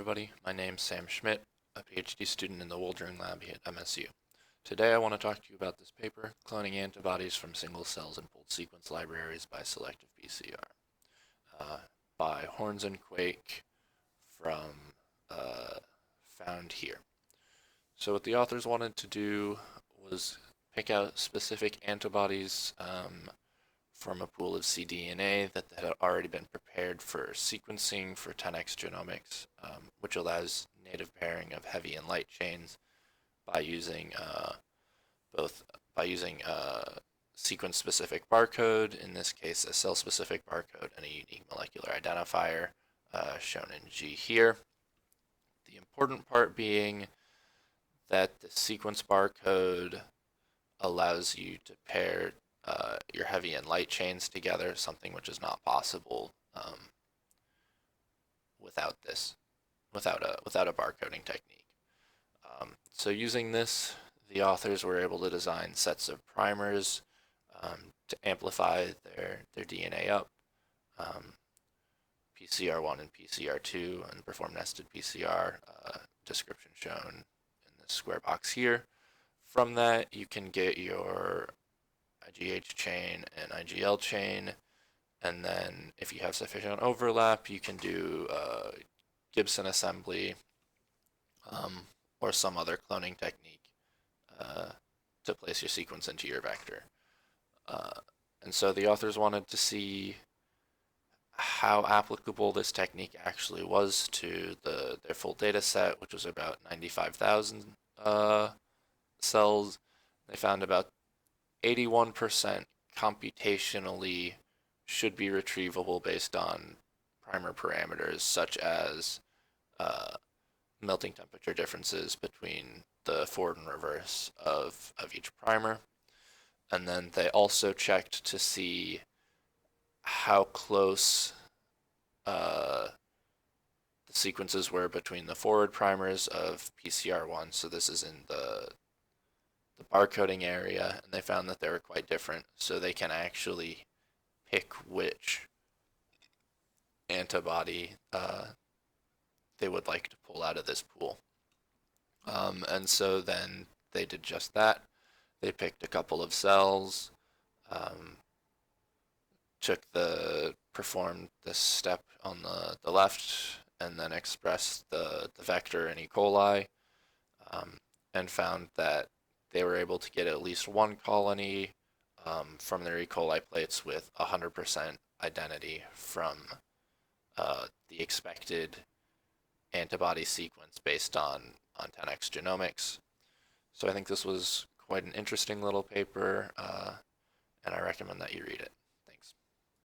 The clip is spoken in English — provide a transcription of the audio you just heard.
everybody. My name's Sam Schmidt, a PhD student in the Wooldering Lab here at MSU. Today I want to talk to you about this paper, Cloning Antibodies from Single Cells in Pooled Sequence Libraries by Selective PCR, by Horns and Quake from found here. So what the authors wanted to do was pick out specific antibodies from a pool of cDNA that had already been prepared for sequencing for 10x genomics, which allows native pairing of heavy and light chains by using both by using sequence-specific barcode, in this case a cell-specific barcode, and a unique molecular identifier shown in G here. The important part being that the sequence barcode allows you to pair your heavy and light chains together, something which is not possible without a barcoding technique. So using this, the authors were able to design sets of primers to amplify their DNA up, PCR1 and PCR2, and perform nested PCR, description shown in this square box here. From that, you can get your IGH chain and IGL chain, and then if you have sufficient overlap, you can do Gibson assembly or some other cloning technique to place your sequence into your vector. And so the authors wanted to see how applicable this technique actually was to their full data set, which was about 95,000 cells. They found about 81% computationally should be retrievable based on primer parameters such as melting temperature differences between the forward and reverse of each primer. And then they also checked to see how close the sequences were between the forward primers of PCR1, so this is in the barcoding area, and they found that they were quite different, so they can actually pick which antibody they would like to pull out of this pool. And so then they did just that. They picked a couple of cells, performed this step on the left, and then expressed the vector in E. coli, and found that they were able to get at least one colony from their E. coli plates with 100% identity from the expected antibody sequence based on 10x genomics. So I think this was quite an interesting little paper, and I recommend that you read it.